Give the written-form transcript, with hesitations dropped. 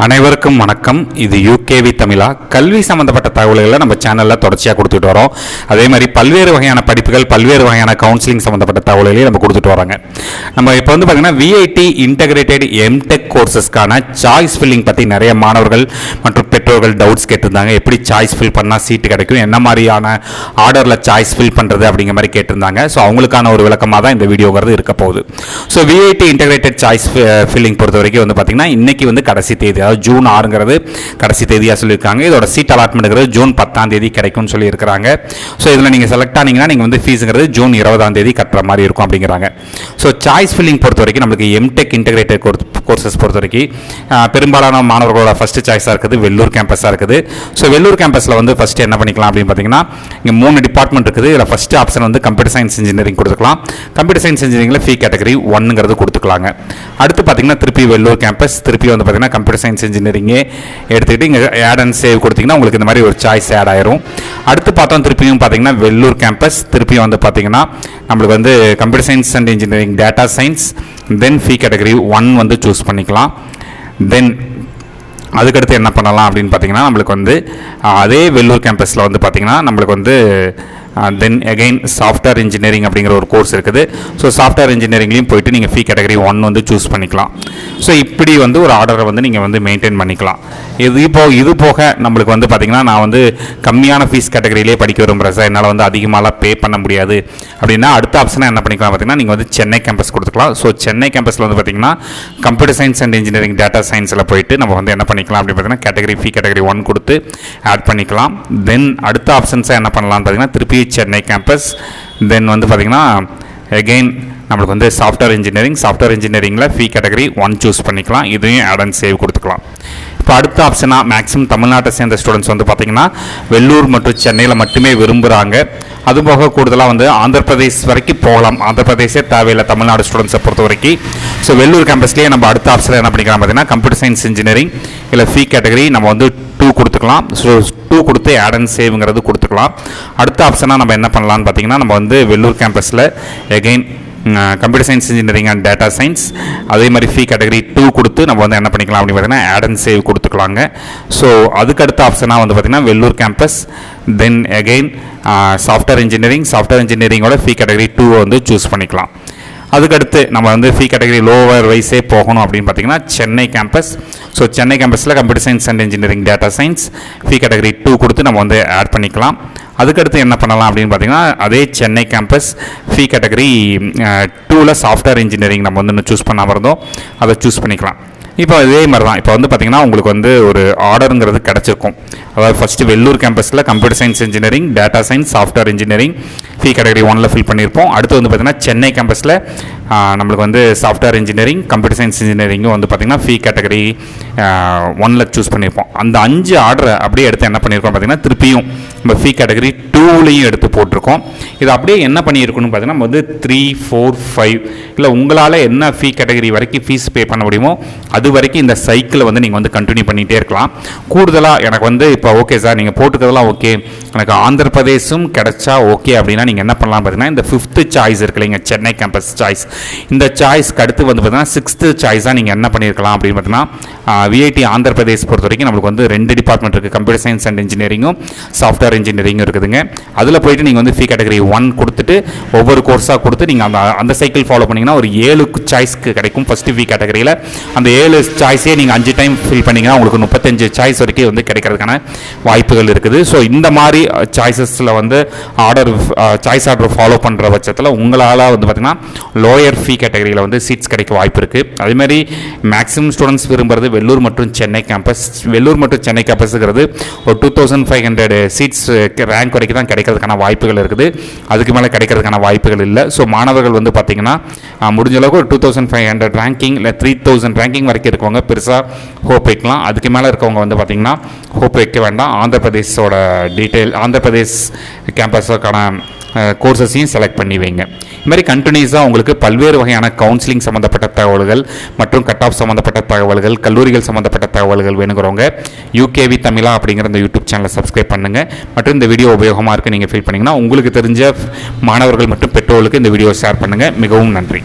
அனைவருக்கும் வணக்கம். இது யூகேவி தமிழா. கல்வி சம்மந்தப்பட்ட தகவல்களை நம்ம சேனலில் தொடர்ச்சியாக கொடுத்துட்டு வரோம். அதே மாதிரி பல்வேறு வகையான படிப்புகள், பல்வேறு வகையான கவுன்சிலிங் சம்மந்தப்பட்ட தகவல்களையும் நம்ம கொடுத்துட்டு வரோங்க. நம்ம இப்போ வந்து பார்த்திங்கன்னா விஐடி இன்டகிரேட்டட் எம்டெக் கோர்சஸ்க்கான சாய்ஸ் ஃபில்லிங் பற்றி நிறைய மாணவர்கள் மற்றும் பெற்றோர்கள் டவுட்ஸ் கேட்டிருந்தாங்க. எப்படி சாய்ஸ் ஃபில் பண்ணால் சீட்டு கிடைக்கும், என்ன மாதிரியான ஆர்டரில் சாய்ஸ் ஃபில் பண்ணுறது அப்படிங்கிற மாதிரி கேட்டிருந்தாங்க. ஸோ அவங்களுக்கான ஒரு விளக்கமாக தான் இந்த வீடியோங்கிறது இருக்க போகுது. So VIT integrated choice filling பொறுத்த வரைக்கும் வந்து பார்த்திங்கன்னா இன்றைக்கி வந்து கடைசி தேதி, அதாவது ஜூன் 6ங்கிறது கடைசி தேதியாக சொல்லியிருக்காங்க. இதோட சீட் அலாட்மெண்ட்ங்கிறது ஜூன் 10ஆம் தேதி கிடைக்கும்னு சொல்லியிருக்கிறாங்க. ஸோ இதில் நீங்கள் செலக்ட் ஆனீங்கன்னா நீங்கள் வந்து ஃபீஸுங்கிறது ஜூன் 20ஆம் தேதி கட்டுற மாதிரி இருக்கும் அப்படிங்கிறாங்க. ஸோ சாய்ஸ் ஃபில்லிங் பொறுத்த வரைக்கும் நம்மளுக்கு எம்டெக் இன்டகிரேட்டட் கோர்சஸ் பொறுத்த வரைக்கும் பெரும்பாலான மாணவர்களோட ஃபஸ்ட்டு சாய்ஸாக இருக்குது வெள்ளூர் கேம்பஸாக இருக்குது. ஸோ வெள்ளூர் கேம்பஸில் வந்து ஃபஸ்ட்டு என்ன பண்ணிக்கலாம் அப்படின்னு பார்த்தீங்கன்னா, இங்கே 3 டிபார்ட்மெண்ட் இருக்குது. இதில் ஃபஸ்ட்டு ஆப்ஷன் வந்து கம்ப்யூட்டர் சயின்ஸ் இன்ஜினியரிங் கொடுத்துக்கலாம். கம்ப்யூட்டர் சயின்ஸ் இன்ஜினியரிங்கில் ஃபீ கேட்டகரி 1ங்கிறது கொடுத்துக்கலாங்க. அடுத்து பார்த்தீங்கன்னா திருப்பி வெள்ளூர் கேம்பஸ், திருப்பி வந்து பார்த்தீங்கன்னா கம்ப்யூட்டர் சயின்ஸ் இன்ஜினியரிங்கே எடுத்துக்கிட்டு இங்கே ஆட் அண்ட் சேவ் கொடுத்தீங்கன்னா உங்களுக்கு இந்த மாதிரி ஒரு சாய்ஸ் ஆட் ஆயிரும். அடுத்து பார்த்தோம் திருப்பியும் பார்த்தீங்கன்னா வெள்ளூர் கேம்பஸ், திருப்பியும் வந்து பார்த்தீங்கன்னா நம்மளுக்கு வந்து computer science and engineering, data science, then fee category 1 வந்து சூஸ் பண்ணிக்கலாம். தென் அதுக்கடுத்து என்ன பண்ணலாம் அப்படின்னு பார்த்தீங்கன்னா, நம்மளுக்கு வந்து அதே வெள்ளூர் கேம்பஸில் வந்து பார்த்தீங்கன்னா நம்மளுக்கு வந்து தென் அகெயின் சாஃப்ட்வேர் இன்ஜினியரிங் அப்படிங்கிற ஒரு கோர்ஸ் இருக்குது. ஸோ சாஃப்ட்வேர் இன்ஜினியரிங்லையும் போயிட்டு நீங்கள் ஃபீ கேட்டகரி 1 வந்து சூஸ் பண்ணிக்கலாம். ஸோ இப்படி வந்து ஒரு ஆர்டரை வந்து நீங்கள் வந்து மெயின்டைன் பண்ணிக்கலாம். இது போக நம்மளுக்கு வந்து பார்த்திங்கன்னா, நான் வந்து கம்மியான ஃபீஸ் கேட்டகரியிலே படிக்க விரும்புகிறேன் சார், என்னால் வந்து அதிகமாகலாம் பே பண்ண முடியாது அப்படின்னா அடுத்த ஆப்ஷனாக என்ன பண்ணிக்கலாம் பார்த்தீங்கன்னா, நீங்கள் வந்து சென்னை கேம்பஸ் கொடுத்துக்கலாம். ஸோ சென்னை கேம்பஸில் வந்து பார்த்திங்கன்னா computer science and engineering, data சயின்ஸில் போயிட்டு நம்ம வந்து என்ன பண்ணிக்கலாம் அப்படின்னு பார்த்தீங்கன்னா கேட்டகரி ஃபீ கேட்டகரி 1 கொடுத்து ஆட் பண்ணிக்கலாம். தென் அடுத்த ஆப்ஷன்ஸாக என்ன பண்ணலாம்னு பார்த்தீங்கன்னா திருப்பி சென்னை கேம்பஸ், தென் வந்து பார்த்திங்கன்னா அகெயின் நம்மளுக்கு வந்து சாஃப்ட்வேர் இன்ஜினியரிங்கில் ஃபீ கேட்டகரி 1 சூஸ் பண்ணிக்கலாம். இதையும் ஆட் அண்ட் சேவ் கொடுத்துக்கலாம். இப்போ அடுத்த ஆப்ஷனாக மேக்ஸிமம் தமிழ்நாட்டை சேர்ந்த ஸ்டூடெண்ட்ஸ் வந்து பார்த்திங்கன்னா வெள்ளூர் மற்றும் சென்னையில் மட்டுமே விரும்புகிறாங்க. அதுபோக கூடுதலாக வந்து ஆந்திர பிரதேஷ் வரைக்கும் போகலாம். ஆந்திர பிரதேசே தேவையில்லை தமிழ்நாடு ஸ்டூடெண்ட்ஸை பொறுத்த வரைக்கும். ஸோ வெள்ளூர் கேம்பஸ்லேயே நம்ம அடுத்த ஆப்ஷனில் என்ன பண்ணிக்கலாம் பார்த்தீங்கன்னா கம்ப்யூட்டர் சயின்ஸ் இன்ஜினியரிங் இல்லை ஃபீ கேட்டகரி நம்ம வந்து 2 கொடுத்துக்கலாம். ஸோ 2 கொடுத்து ஆட் அண்ட் சேவ்ங்கிறது கொடுத்துக்கலாம். அடுத்த ஆப்ஷனாக நம்ம என்ன பண்ணலான்னு பார்த்தீங்கன்னா, நம்ம வந்து வெள்ளூர் கேம்பஸில் again computer science engineering and data science அதே மாதிரி ஃபீ கேட்டகரி 2 கொடுத்து நம்ம வந்து என்ன பண்ணிக்கலாம் அப்படின்னு பார்த்தீங்கன்னா ஆட் அண்ட் சேவ் கொடுத்துக்கலாங்க. ஸோ அதுக்கடுத்த ஆப்ஷனாக வந்து பார்த்திங்கன்னா Vellore campus, then again software இன்ஜினியரிங்கோட ஃபீ கேட்டகரி 2 வந்து சூஸ் பண்ணிக்கலாம். அதுக்கடுத்து நம்ம வந்து ஃபீ கேட்டகரி லோவர் வைஸே போகணும் அப்படின்னு பார்த்தீங்கன்னா சென்னை கேம்பஸ். ஸோ சென்னை கேம்பஸில் computer science and engineering, data science fee category 2 கொடுத்து நம்ம வந்து ஆட் பண்ணிக்கலாம். அதுக்கடுத்து என்ன பண்ணலாம் அப்படின்னு பார்த்தீங்கன்னா, அதே சென்னை கேம்பஸ் ஃபீ கேட்டகரி 2ல் சாஃப்ட்வேர் இன்ஜினியரிங் நம்ம வந்து இன்னும் சூஸ் பண்ணாமல் இருந்தோம், அதை சூஸ் பண்ணிக்கலாம். இப்போ இதே மாதிரி தான் இப்போ வந்து பார்த்திங்கன்னா உங்களுக்கு வந்து ஒரு ஆர்டருங்கிறது கிடச்சிருக்கும். அதாவது ஃபஸ்ட்டு வெள்ளூர் கேம்பஸில் computer science engineering, data science, software engineering fee category 1ல் ஃபில் பண்ணியிருப்போம். அடுத்து வந்து பார்த்திங்கன்னா சென்னை கேம்பஸில் நம்மளுக்கு வந்து சாஃப்ட்வேர் இன்ஜினியரிங், கம்ப்யூட்டர் சயின்ஸ் இன்ஜினியரிங்கும் வந்து பார்த்திங்கன்னா ஃபீ கேட்டகரி 1ல் சூஸ் பண்ணியிருப்போம். அந்த 5 ஆர்டரை அப்படியே எடுத்து என்ன பண்ணியிருக்கோம் பார்த்திங்கன்னா திருப்பியும் நம்ம ஃபீ கேட்டகரி 2லையும் எடுத்து போட்டிருக்கோம். இது அப்படியே என்ன பண்ணியிருக்கணும்னு பார்த்திங்கன்னா நம்ம வந்து 3, 4, 5 இல்லை உங்களால் என்ன ஃபீ கேட்டகரி வரைக்கும் ஃபீஸ் பே பண்ண முடியுமோ அது வரைக்கும் இந்த சைக்கிளை வந்து நீங்கள் வந்து கண்டினியூ பண்ணிகிட்டே இருக்கலாம். கூடுதலாக எனக்கு வந்து இப்போ ஓகே சார் நீங்கள் போட்டுக்கிறதெல்லாம் ஓகே, எனக்கு ஆந்திர பிரதேசம் கிடைச்சா ஓகே அப்படின்னா நீங்கள் என்ன பண்ணலாம் பார்த்தீங்கன்னா, இந்த 5th சாய்ஸ் இருக்கு இல்லைங்க சென்னை கேம்பஸ் சாய்ஸ், இந்த சாய்ஸ்க்கு அடுத்து வந்து பார்த்தீங்கன்னா 6th சாய்ஸாக நீங்கள் என்ன பண்ணியிருக்கலாம் அப்படின்னு பார்த்தீங்கன்னா, விஐடி ஆந்திர பிரதேஷ் பொறுத்த வரைக்கும் நம்மளுக்கு வந்து 2 டிபார்ட்மெண்ட் இருக்குது, கம்ப்யூட்டர் சயின்ஸ் அண்ட் இன்ஜினியரிங்கும் சாஃப்ட்வேர் இன்ஜினியரிங்கும் இருக்குதுங்க. அதில் போயிட்டு நீங்கள் வந்து ஃபீ கேட்டகரி 1 கொடுத்துட்டு ஒவ்வொரு கோர்ஸாக கொடுத்து நீங்கள் அந்த சைக்கிள் ஃபாலோ பண்ணிங்கன்னா ஒரு 7 சாய்ஸ்க்கு கிடைக்கும். ஃபஸ்ட்டு ஃபீ கேட்டகரியில் அந்த 7 சாய்ஸே நீங்கள் 5 டைம் ஃபில் பண்ணிங்கன்னா உங்களுக்கு 35 சாய்ஸ் வரைக்கும் வந்து கிடைக்கிறதுக்கான வாய்ப்புகள் இருக்குது. ஸோ இந்த மாதிரி சாய்ஸஸில் வந்து சாய்ஸ் ஆர்டர் ஃபாலோ பண்ணுற பட்சத்தில் உங்களால் வந்து பார்த்திங்கன்னா லோயர் ஃபீ கேட்டகரியில் வந்து சீட்ஸ் கிடைக்க வாய்ப்பு இருக்குது. அதேமாதிரி மேக்ஸிமம் ஸ்டூடெண்ட்ஸ் விரும்புகிறது வெள்ளூர் மற்றும் சென்னை கேம்பஸ். வெள்ளூர் மற்றும் சென்னை கேம்பஸுங்கிறது ஒரு 2500 சீட்ஸ் ரேங்க் வரைக்கும் தான் கிடைக்கிறதுக்கான வாய்ப்புகள் இருக்குது. அதுக்கு மேலே கிடைக்கிறதுக்கான வாய்ப்புகள் இல்லை. ஸோ மாணவர்கள் வந்து பார்த்திங்கன்னா முடிஞ்ச அளவுக்கு ஒரு 2500 ரேங்கிங் இல்லை 3000 ரேங்கிங் வரைக்கும் இருக்கவங்க பெருசாக ஹோப் வைக்கலாம். அதுக்கு மேலே இருக்கவங்க வந்து பார்த்திங்கன்னா ஹோப் வைக்க வேண்டாம். ஆந்திர பிரதேஷோட ஆந்திர பிரதேஷ் கேம்பஸுக்கான கோர்சஸையும் செலக்ட் பண்ணி வைங்க. இது மாதிரி கண்டினியூஸாக உங்களுக்கு பல்வேறு வகையான கவுன்சிலிங் சம்மந்தப்பட்ட தகவல்கள் மற்றும் கட் ஆஃப் சம்மந்தப்பட்ட தகவல்கள், கல்லூரிகள் சம்மந்தப்பட்ட தகவல்கள் வேணுங்கிறவங்க யூகேவி தமிழா அப்படிங்கிற இந்த யூடியூப் சேனலை சப்ஸ்கிரைப் பண்ணுங்கள். மற்றும் இந்த வீடியோ உபயோகமாக இருக்குது நீங்கள் ஃபீல் பண்ணிங்கன்னா உங்களுக்கு தெரிஞ்ச மாணவர்கள் மற்றும் பெற்றோர்களுக்கு இந்த வீடியோ ஷேர் பண்ணுங்கள். மிகவும் நன்றி.